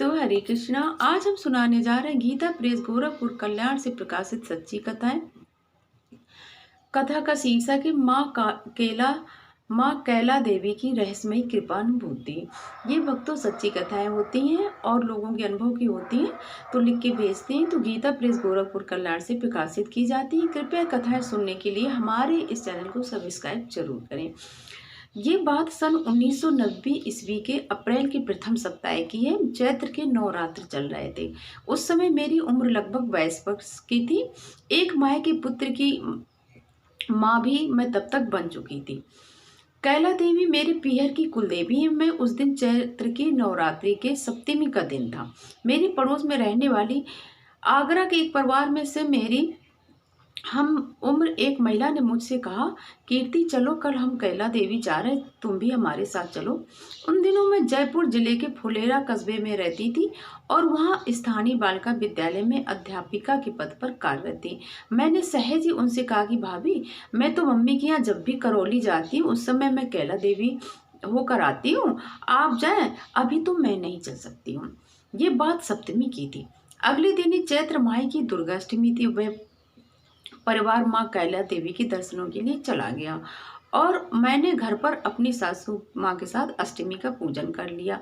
भक्तों, हरे कृष्णा। आज हम सुनाने जा रहे हैं गीता प्रेस गोरखपुर कल्याण से प्रकाशित सच्ची कथाएं। कथा का शीर्षक है माँ कैला देवी की रहस्यमयी कृपानुभूति। ये भक्तों सच्ची कथाएं होती हैं और लोगों के अनुभव की होती हैं, तो लिख के भेजते हैं तो गीता प्रेस गोरखपुर कल्याण से प्रकाशित की जाती है। कृपया कथाएं सुनने के लिए हमारे इस चैनल को सब्सक्राइब जरूर करें। ये बात सन 1990 ईस्वी के अप्रैल के प्रथम सप्ताह की है। चैत्र के नवरात्र चल रहे थे। उस समय मेरी उम्र लगभग 22 वर्ष की थी। एक माह के पुत्र की माँ भी मैं तब तक बन चुकी थी। कैला देवी मेरे पीहर की कुलदेवी है। मैं उस दिन चैत्र की नवरात्रि के सप्तमी का दिन था। मेरी पड़ोस में रहने वाली आगरा के एक परिवार में से मेरी हम उम्र एक महिला ने मुझसे कहा, कीर्ति चलो, कल हम कैला देवी जा रहे, तुम भी हमारे साथ चलो। उन दिनों मैं जयपुर जिले के फुलेरा कस्बे में रहती थी और वहाँ स्थानीय बालिका विद्यालय में अध्यापिका के पद पर कार्यरत थी। मैंने सहज ही उनसे कहा कि भाभी, मैं तो मम्मी के यहाँ जब भी करौली जाती हूँ उस समय मैं कैला देवी होकर आती हूँ, आप जाएं, अभी तो मैं नहीं चल सकती हूँ। ये बात सप्तमी की थी। अगले दिन ही चैत्र माह की दुर्गाष्टमी थी। वह परिवार माँ कैला देवी के दर्शनों के लिए चला गया और मैंने घर पर अपनी सासू माँ के साथ अष्टमी का पूजन कर लिया।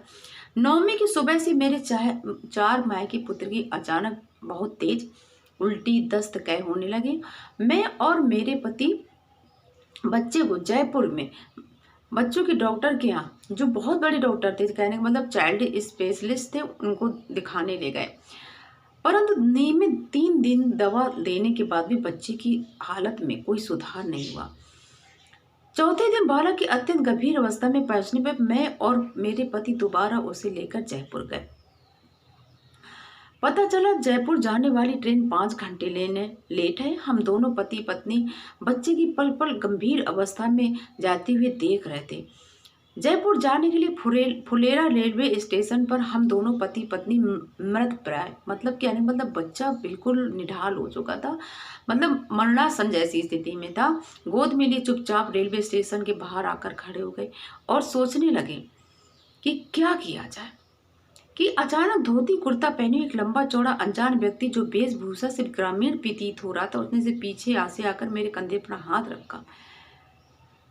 नवमी की सुबह से मेरे 4 माह के पुत्र की अचानक बहुत तेज उल्टी दस्त कह होने लगे। मैं और मेरे पति बच्चे को जयपुर में बच्चों के डॉक्टर के यहाँ, जो बहुत बड़े डॉक्टर थे, कहने का मतलब चाइल्ड स्पेशलिस्ट थे, उनको दिखाने ले गए। परंतु नियमित 3 दिन दवा देने के बाद भी बच्चे की हालत में कोई सुधार नहीं हुआ। चौथे दिन बालक की अत्यंत गंभीर अवस्था में पहुंचने पर मैं और मेरे पति दोबारा उसे लेकर जयपुर गए। पता चला जयपुर जाने वाली ट्रेन 5 घंटे लेट है। हम दोनों पति पत्नी बच्चे की पल पल गंभीर अवस्था में जाते हुए देख रहे थे। जयपुर जाने के लिए फुलेरा रेलवे स्टेशन पर हम दोनों पति पत्नी मृत प्राय, मतलब क्या नहीं, मतलब बच्चा बिल्कुल निढाल हो चुका था, मतलब मरणासन जैसी स्थिति में था। गोद में लिए चुपचाप रेलवे स्टेशन के बाहर आकर खड़े हो गए और सोचने लगे कि क्या किया जाए कि अचानक धोती कुर्ता पहने एक लंबा चौड़ा अनजान व्यक्ति, जो वेशभूषा से ग्रामीण प्रतीत हो रहा था, उसने से पीछे आसे आकर मेरे कंधे पर हाथ रखा।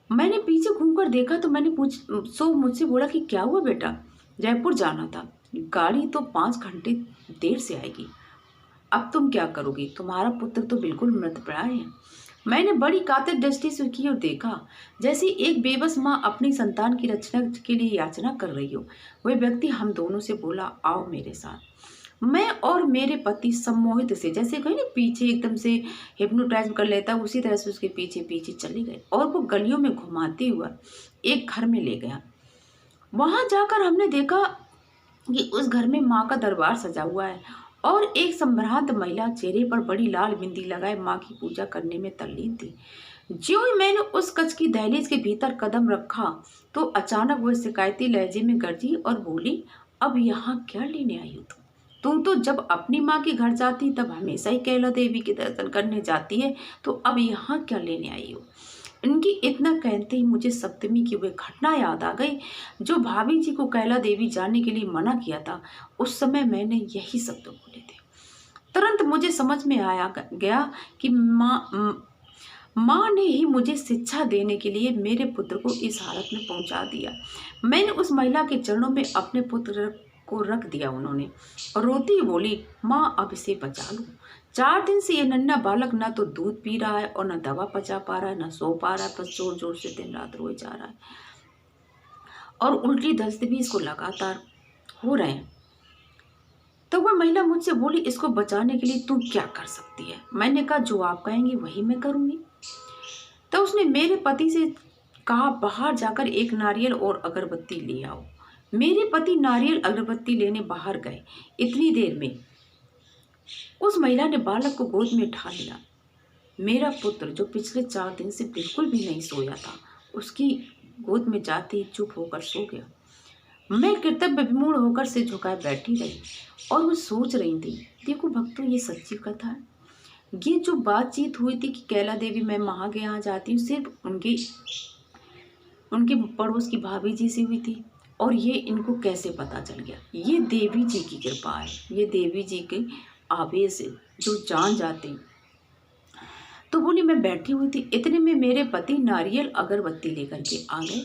मैंने पीछे घूमकर देखा तो मैंने मुझसे बोला कि क्या हुआ बेटा, जयपुर जाना था, गाड़ी तो 5 घंटे देर से आएगी, अब तुम क्या करोगी, तुम्हारा पुत्र तो बिल्कुल मृतप्राय है। मैंने बड़ी कातर दृष्टि से की और देखा जैसे एक बेबस माँ अपनी संतान की रक्षा के लिए याचना कर रही हो। वह व्यक्ति हम दोनों से बोला, आओ मेरे साथ। मैं और मेरे पति सम्मोहित से, जैसे कोई ना पीछे एकदम से हिप्नोटाइज कर लेता है, उसी तरह से उसके पीछे पीछे चले गए और वो गलियों में घुमाते हुआ एक घर में ले गया। वहां जाकर हमने देखा कि उस घर में माँ का दरबार सजा हुआ है और एक संभ्रांत महिला चेहरे पर बड़ी लाल बिंदी लगाए माँ की पूजा करने में तल्लीन थी। ज्यों ही मैंने उस कच्छ की दहलीज के भीतर कदम रखा तो अचानक वह शिकायती लहजे में गरजी और बोली, अब यहाँ क्या लेने आई हो तुम तो जब अपनी माँ के घर जाती तब हमेशा ही कैला देवी के दर्शन करने जाती है, तो अब यहाँ क्या लेने आई हो। इनकी इतना कहते ही मुझे सप्तमी की वह घटना याद आ गई, जो भाभी जी को कैला देवी जाने के लिए मना किया था। उस समय मैंने यही शब्द बोले थे। तुरंत मुझे समझ में आया गया कि माँ ने ही मुझे शिक्षा देने के लिए मेरे पुत्र को इस हालत में पहुंचा दिया। मैंने उस महिला के चरणों में अपने पुत्र को रख दिया उन्होंने और रोती बोली, माँ अब इसे बचा लो। 4 दिन से ये नन्हा बालक ना तो दूध पी रहा है और न दवा पचा पा रहा है, न सो पा रहा है, बस जोर जोर से दिन रात रोए जा रहा है और उल्टी दस्त भी इसको लगातार हो रहे हैं। तो वह महिला मुझसे बोली, इसको बचाने के लिए तू क्या कर सकती है। मैंने कहा, जो आप कहेंगे वही मैं करूंगी। तो उसने मेरे पति से कहा, बाहर जाकर एक नारियल और अगरबत्ती ले आओ। मेरे पति नारियल अगरबत्ती लेने बाहर गए। इतनी देर में उस महिला ने बालक को गोद में उठा लिया। मेरा पुत्र, जो पिछले 4 दिन से बिल्कुल भी नहीं सोया था, उसकी गोद में जाते ही चुप होकर सो गया। मैं कर्तव्य विमूढ़ होकर से झुकाए बैठी रही और वो सोच रही थी। देखो भक्तों, ये सच्ची कथा है। ये जो बातचीत हुई थी कि कैला देवी मैं वहाँ के यहाँ जाती हूँ, सिर्फ उनके पड़ोस की भाभी जी से हुई थी। और ये इनको कैसे पता चल गया? ये देवी जी की कृपा है, ये देवी जी के आवेश है जो जान जाते। तो बोली मैं बैठी हुई थी, इतने में मेरे पति नारियल अगरबत्ती लेकर के आ गए।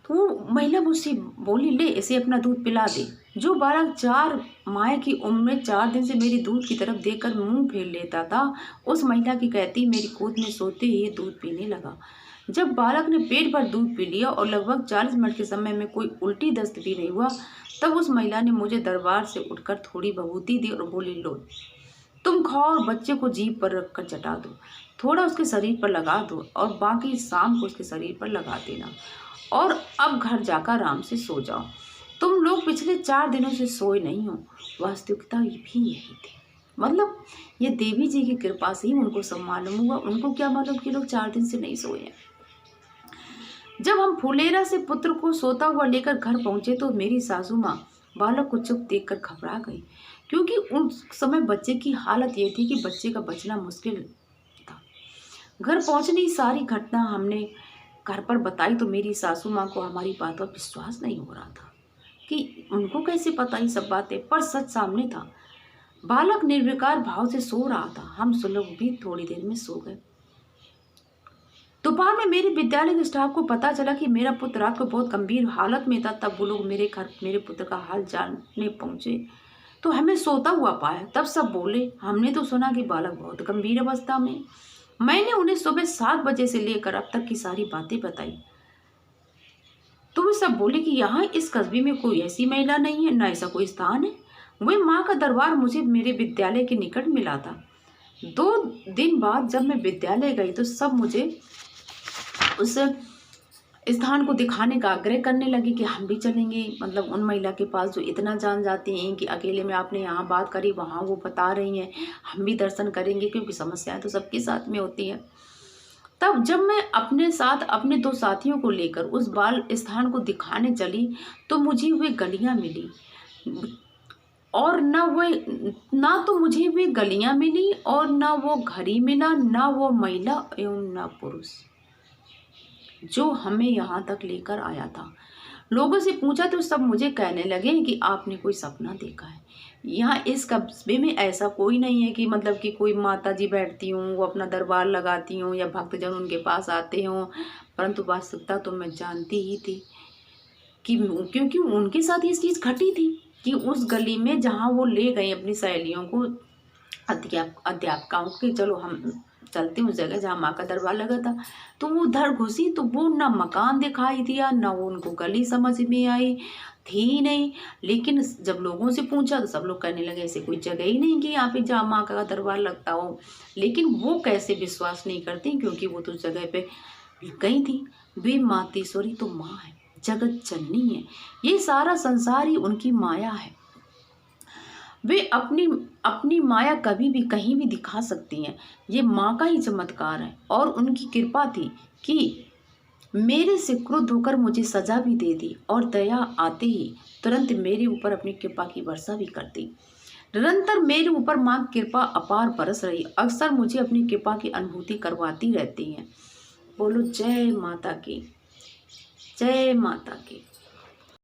तो वो महिला मुझसे बोली ले इसे अपना दूध पिला दे। जो बालक 4 माह की उम्र में 4 दिन से मेरी दूध की तरफ देखकर मुंह फेर लेता था, उस महिला की कहती मेरी गोद में सोते ही दूध पीने लगा। जब बालक ने पेट भर दूध पी लिया और लगभग 40 मिनट के समय में कोई उल्टी दस्त भी नहीं हुआ, तब उस महिला ने मुझे दरबार से उठकर थोड़ी भभूति दी और बोली लो तुम खाओ और बच्चे को जीभ पर रखकर चटा दो, थोड़ा उसके शरीर पर लगा दो और बाकी शाम को उसके शरीर पर लगा देना, और अब घर जाकर आराम से सो जाओ। तुम लोग पिछले 4 दिनों से सोए नहीं हो। वास्तविकता भी यही थी। मतलब ये देवी जी की कृपा से ही उनको सब मालूम हुआ। उनको क्या मालूम कि लोग 4 दिन से नहीं सोए हैं। जब हम फुलेरा से पुत्र को सोता हुआ लेकर घर पहुंचे तो मेरी सासू माँ बालक को चुप देखकर घबरा गई, क्योंकि उस समय बच्चे की हालत ये थी कि बच्चे का बचना मुश्किल था। घर पहुंचने की सारी घटना हमने घर पर बताई तो मेरी सासू माँ को हमारी बात पर विश्वास नहीं हो रहा था कि उनको कैसे पता ये सब बातें, पर सच सामने था। बालक निर्विकार भाव से सो रहा था। हम सब लोग भी थोड़ी देर में सो गए। दोपहर में मेरे विद्यालय के स्टाफ को पता चला कि मेरा पुत्र रात को बहुत गंभीर हालत में था। तब वो लोग मेरे घर मेरे पुत्र का हाल जानने पहुंचे तो हमें सोता हुआ पाया। तब सब बोले हमने तो सुना कि बालक बहुत गंभीर अवस्था में। मैंने उन्हें सुबह 7 बजे से लेकर अब तक की सारी बातें बताई तो वे सब बोले कि यहाँ इस कस्बे में कोई ऐसी महिला नहीं है, न ऐसा कोई स्थान है। वही माँ का दरबार मुझे मेरे विद्यालय के निकट मिला था। 2 दिन बाद जब मैं विद्यालय गई तो सब मुझे उस स्थान को दिखाने का आग्रह करने लगे कि हम भी चलेंगे, मतलब उन महिला के पास जो इतना जान जाती हैं कि अकेले में आपने यहाँ बात करी वहाँ वो बता रही हैं, हम भी दर्शन करेंगे, क्योंकि समस्याएं तो सबके साथ में होती हैं। तब जब मैं अपने साथ अपने 2 साथियों को लेकर उस बाल स्थान को दिखाने चली तो मुझे वे गलियां मिली, और ना तो मुझे वे गलियां मिली और ना वो घर ही मिला, ना वो महिला एवं ना पुरुष जो हमें यहाँ तक लेकर आया था। लोगों से पूछा तो सब मुझे कहने लगे कि आपने कोई सपना देखा है। यहाँ इस कस्बे में ऐसा कोई नहीं है कि मतलब कि कोई माता जी बैठती हूँ, वो अपना दरबार लगाती हूँ या भक्तजन उनके पास आते हों, परंतु वास्तविकता तो मैं जानती ही थी कि क्योंकि उनके साथ ये चीज़ घटी थी कि उस गली में जहाँ वो ले गए अपनी सहेलियों को, अध्यापकाओं के, चलो हम चलते उस जगह जहाँ माँ का दरबार लगा था, तो वो उधर घुसी तो वो ना मकान दिखाई दिया, ना वो उनको गली समझ में आई, थी ही नहीं। लेकिन जब लोगों से पूछा तो सब लोग कहने लगे ऐसे कोई जगह ही नहीं कि यहाँ पे जहाँ माँ का दरबार लगता हो। लेकिन वो कैसे विश्वास नहीं करती, क्योंकि वो तो जगह पे गई थी। वे मातेश्वरी तो माँ है, जगत जननी है, ये सारा संसार ही उनकी माया है। वे अपनी माया कभी भी कहीं भी दिखा सकती हैं। ये माँ का ही चमत्कार है और उनकी कृपा थी कि मेरे से क्रुद्ध होकर मुझे सजा भी दे दी और दया आते ही तुरंत मेरे ऊपर अपनी कृपा की वर्षा भी कर दी। निरंतर मेरे ऊपर माँ की कृपा अपार बरस रही, अक्सर मुझे अपनी कृपा की अनुभूति करवाती रहती हैं। बोलो जय माता की, जय माता की।